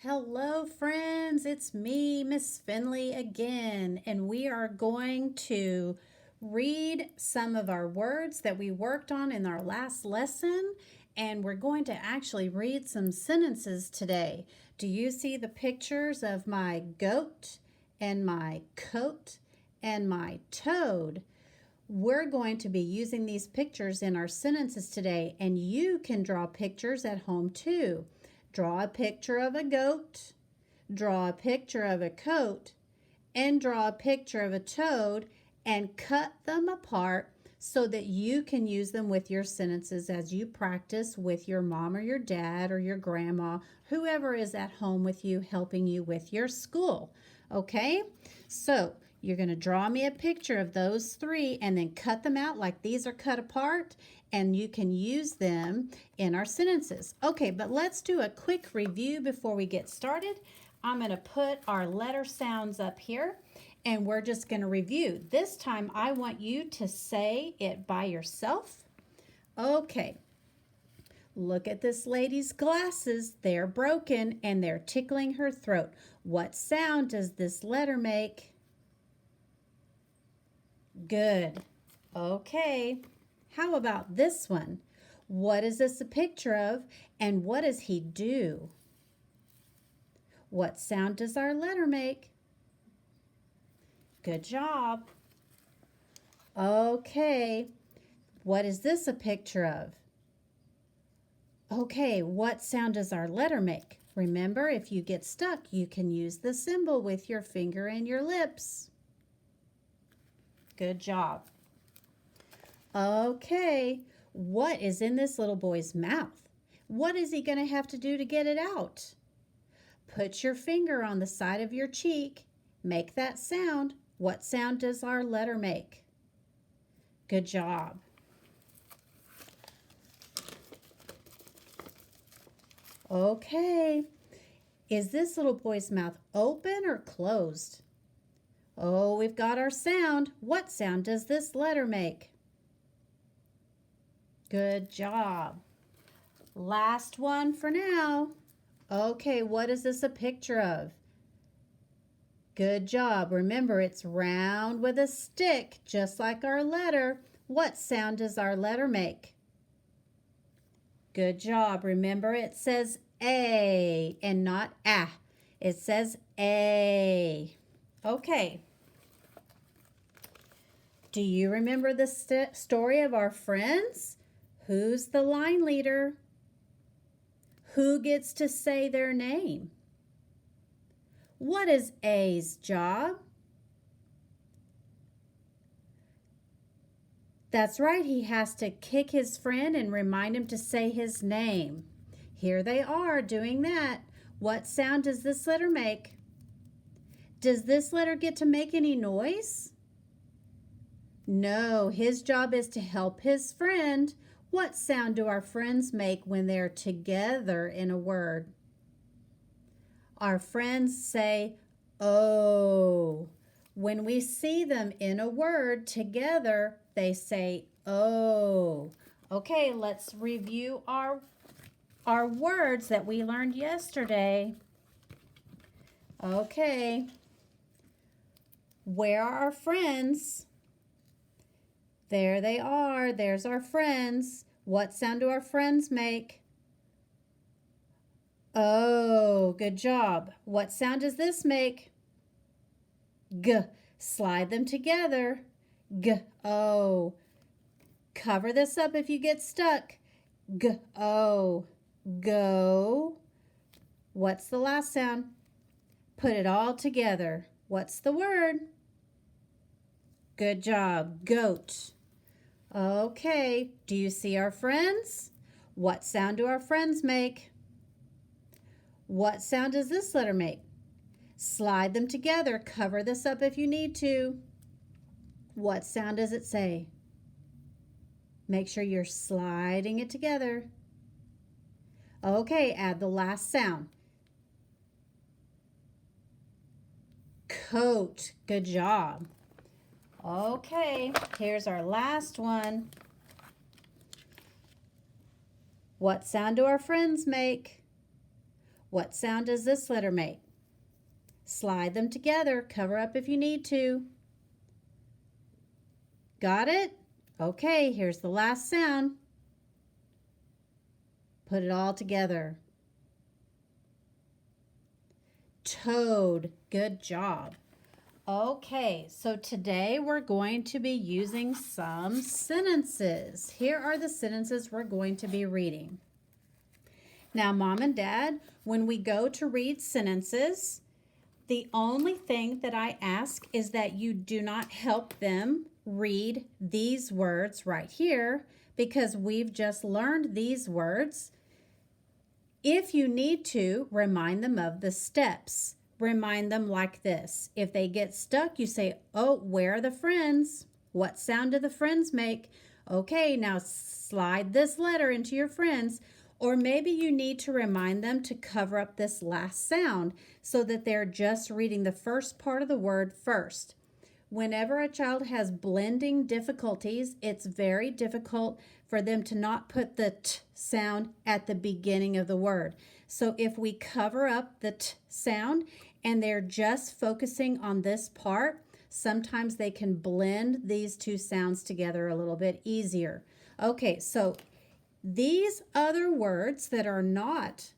Hello, friends. It's me, Miss Finley, again, and we are going to read some of our words that we worked on in our last lesson, and we're going to actually read some sentences today. Do you see the pictures of my goat and my coat and my toad? We're going to be using these pictures in our sentences today, and you can draw pictures at home too. Draw a picture of a goat, draw a picture of a coat, and draw a picture of a toad and cut them apart so that you can use them with your sentences as you practice with your mom or your dad or your grandma, whoever is at home with you helping you with your school. Okay? So, you're going to draw me a picture of those three and then cut them out like these are cut apart, and you can use them in our sentences. Okay, but let's do a quick review before we get started. I'm going to put our letter sounds up here and we're just going to review. This time I want you to say it by yourself. Okay. Look at this lady's glasses. They're broken and they're tickling her throat. What sound does this letter make? Good. Okay. How about this one? What is this a picture of, and what does he do? What sound does our letter make? Good job. Okay. What is this a picture of? Okay, what sound does our letter make? Remember, if you get stuck, you can use the symbol with your finger and your lips. Good job. Okay, what is in this little boy's mouth? What is he going to have to do to get it out? Put your finger on the side of your cheek. Make that sound. What sound does our letter make? Good job. Okay, is this little boy's mouth open or closed? Oh, we've got our sound. What sound does this letter make? Good job. Last one for now. Okay, what is this a picture of? Good job. Remember, it's round with a stick, just like our letter. What sound does our letter make? Good job. Remember, it says A and not ah. It says A. Okay. Do you remember the story of our friends? Who's the line leader? Who gets to say their name? What is A's job? That's right, he has to kick his friend and remind him to say his name. Here they are doing that. What sound does this letter make? Does this letter get to make any noise? No, his job is to help his friend. What sound do our friends make when they're together in a word? Our friends say, oh. When we see them in a word together, they say, oh. Okay, let's review our words that we learned yesterday. Okay. Where are our friends? There they are. There's our friends. What sound do our friends make? Oh, good job. What sound does this make? G. Slide them together. G. Oh. Cover this up if you get stuck. G. Oh. Go. What's the last sound? Put it all together. What's the word? Good job. Goat. Okay. Do you see our friends? What sound do our friends make? What sound does this letter make? Slide them together. Cover this up if you need to. What sound does it say? Make sure you're sliding it together. Okay, add the last sound. Coat. Good job. Okay, here's our last one. What sound do our friends make? What sound does this letter make? Slide them together. Cover up if you need to. Got it? Okay, here's the last sound. Put it all together. Toad. Good job. Okay, so today we're going to be using some sentences. Here are the sentences we're going to be reading. Now, Mom and Dad, when we go to read sentences, the only thing that I ask is that you do not help them read these words right here because we've just learned these words. If you need to, remind them of the steps. Remind them like this. If they get stuck, you say, oh, where are the friends? What sound do the friends make? Okay, now slide this letter into your friends. Or maybe you need to remind them to cover up this last sound so that they're just reading the first part of the word first. Whenever a child has blending difficulties, it's very difficult for them to not put the t sound at the beginning of the word. So if we cover up the t sound and they're just focusing on this part, sometimes they can blend these two sounds together a little bit easier. Okay, so these other words that are not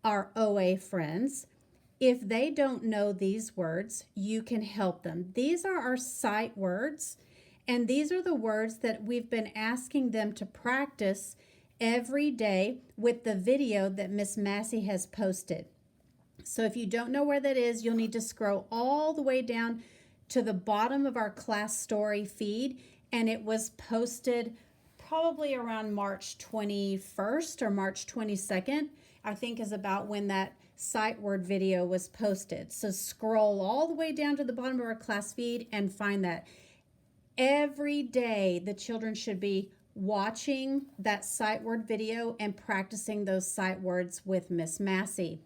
our OA friends, if they don't know these words, you can help them. These are our sight words, and these are the words that we've been asking them to practice every day with the video that Miss Massey has posted. So if you don't know where that is, you'll need to scroll all the way down to the bottom of our class story feed, and it was posted probably around March 21st or March 22nd, I think is about when that sight word video was posted. So scroll all the way down to the bottom of our class feed and find that. Every day the children should be watching that sight word video and practicing those sight words with Miss Massey.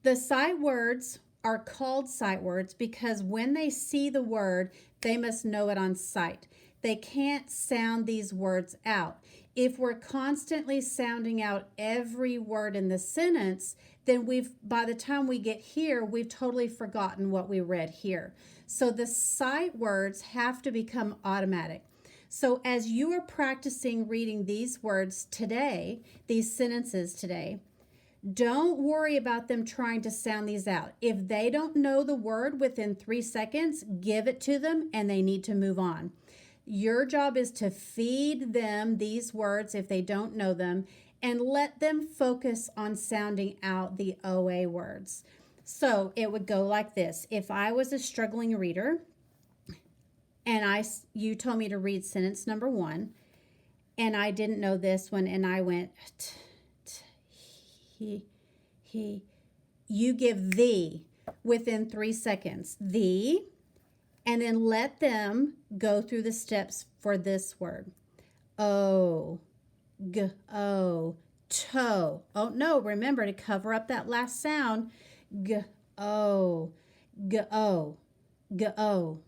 The sight words are called sight words because when they see the word, they must know it on sight. They can't sound these words out. If we're constantly sounding out every word in the sentence, then by the time we get here, we've totally forgotten what we read here. So the sight words have to become automatic. So as you are practicing reading these words today, these sentences today, don't worry about them trying to sound these out. If they don't know the word within 3 seconds, give it to them and they need to move on. Your job is to feed them these words if they don't know them and let them focus on sounding out the OA words. So it would go like this. If I was a struggling reader and you told me to read sentence number 1 and I didn't know this one and I went he, you give the within 3 seconds, the, and then let them go through the steps for this word. O, g, o, toe. Oh no, remember to cover up that last sound. G, o, g, o, g, o.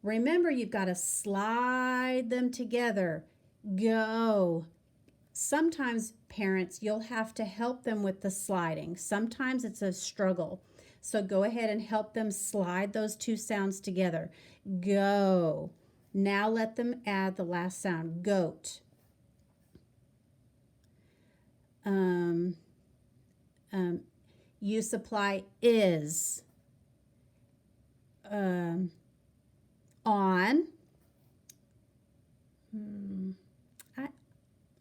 Remember, you've got to slide them together. Go. Sometimes, parents, you'll have to help them with the sliding. Sometimes it's a struggle. So go ahead and help them slide those two sounds together. Go. Now let them add the last sound. Goat. You supply is. On.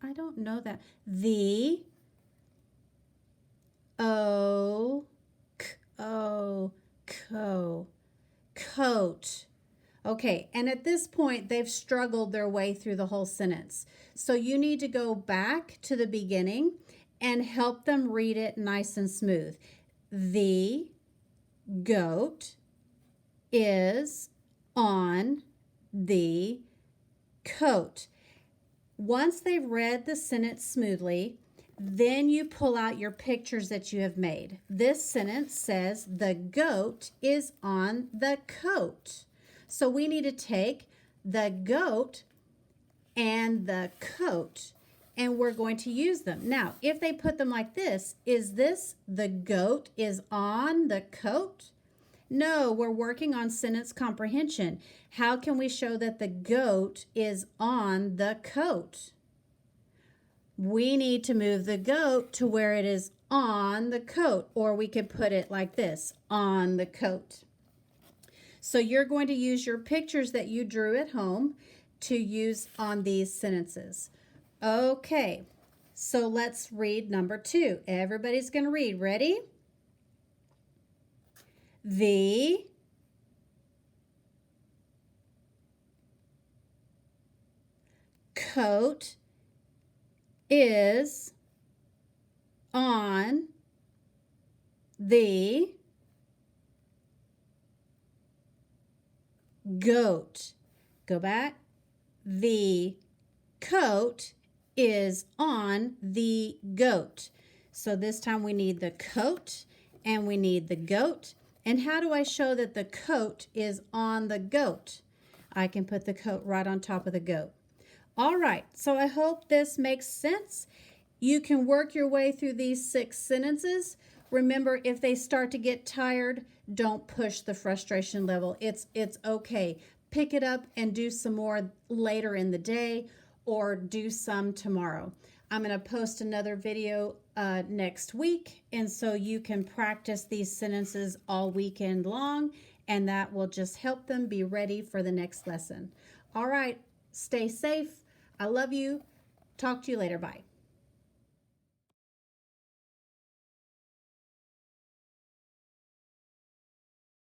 I don't know that. The. O. Oh, coat. Okay, and at this point, they've struggled their way through the whole sentence. So you need to go back to the beginning and help them read it nice and smooth. The goat is on the coat. Once they've read the sentence smoothly, then you pull out your pictures that you have made. This sentence says, the goat is on the coat. So we need to take the goat and the coat and we're going to use them. Now, if they put them like this, is this the goat is on the coat? No, we're working on sentence comprehension. How can we show that the goat is on the coat? We need to move the goat to where it is on the coat, or we could put it like this, on the coat. So you're going to use your pictures that you drew at home to use on these sentences. Okay, so let's read number 2. Everybody's going to read. Ready? The coat is on the goat. Go back. The coat is on the goat. So this time we need the coat and we need the goat. And how do I show that the coat is on the goat? I can put the coat right on top of the goat. All right, so I hope this makes sense. You can work your way through these 6 sentences. Remember, if they start to get tired, don't push the frustration level. It's okay. Pick it up and do some more later in the day or do some tomorrow. I'm going to post another video next week, and so you can practice these sentences all weekend long, and that will just help them be ready for the next lesson. All right, stay safe. I love you. Talk to you later. Bye.